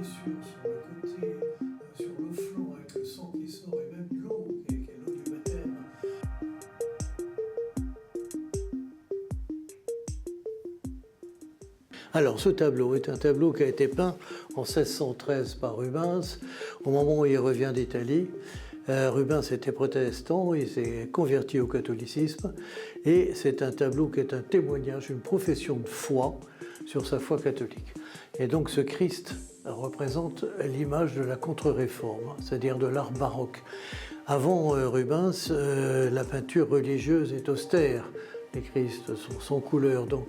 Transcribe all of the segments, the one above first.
blessure sur le côté, sur le flanc avec le sang qui sort et même l'eau qui est l'eau du baptême. Alors ce tableau est un tableau qui a été peint en 1613 par Rubens, au moment où il revient d'Italie. Rubens était protestant, il s'est converti au catholicisme et c'est un tableau qui est un témoignage, une profession de foi sur sa foi catholique. Et donc ce Christ représente l'image de la contre-réforme, c'est-à-dire de l'art baroque. Avant Rubens, la peinture religieuse est austère, les Christ sont sans couleur, donc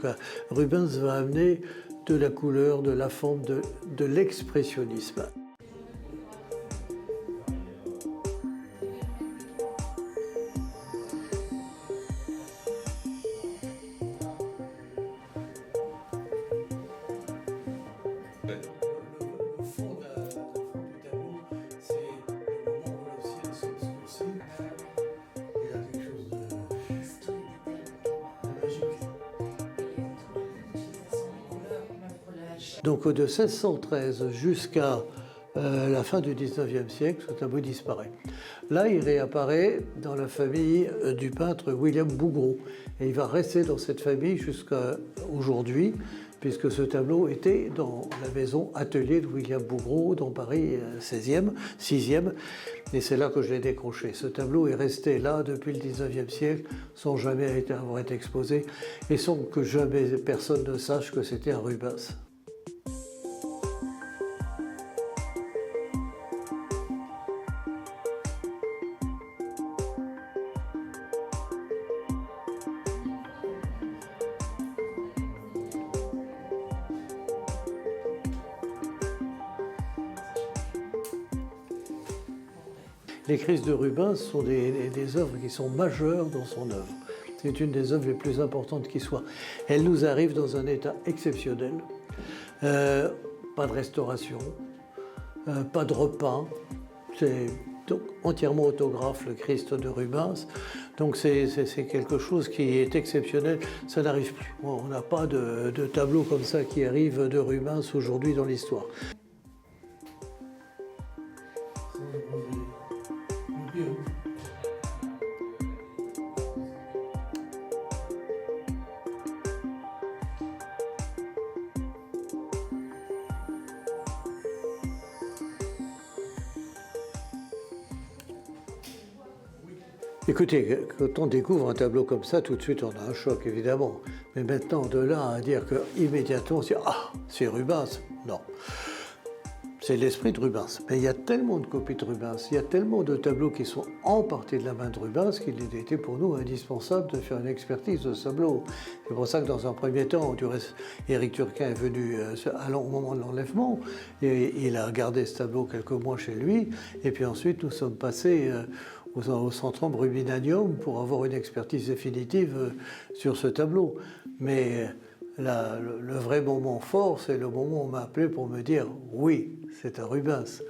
Rubens va amener de la couleur, de la forme, de l'expressionnisme. Donc de 1613 jusqu'à la fin du 19e siècle, ce tableau disparaît. Là, il réapparaît dans la famille du peintre William Bouguereau. Et il va rester dans cette famille jusqu'à aujourd'hui, puisque ce tableau était dans la maison atelier de William Bouguereau, dans Paris 16e, 6e. Et c'est là que je l'ai décroché. Ce tableau est resté là depuis le 19e siècle, sans jamais avoir été exposé, et sans que jamais personne ne sache que c'était un Rubens. Les Christ de Rubens sont des œuvres qui sont majeures dans son œuvre. C'est une des œuvres les plus importantes qui soit. Elle nous arrive dans un état exceptionnel. Pas de restauration, pas de repeint. C'est donc entièrement autographe, le Christ de Rubens. Donc c'est quelque chose qui est exceptionnel. Ça n'arrive plus. On n'a pas de tableau comme ça qui arrive de Rubens aujourd'hui dans l'histoire. Écoutez, quand on découvre un tableau comme ça, tout de suite on a un choc évidemment. Mais maintenant, de là à dire qu'immédiatement on se dit « Ah, c'est Rubens !» Non. C'est l'esprit de Rubens. Mais il y a tellement de copies de Rubens, il y a tellement de tableaux qui sont en partie de la main de Rubens qu'il était pour nous indispensable de faire une expertise de ce tableau. C'est pour ça que dans un premier temps, Éric Turquin est venu au moment de l'enlèvement, et il a gardé ce tableau quelques mois chez lui, et puis ensuite nous sommes passés au Centrum Rubinanium pour avoir une expertise définitive sur ce tableau. Mais le vrai moment fort, c'est le moment où on m'a appelé pour me dire « Oui, c'est un Rubens ».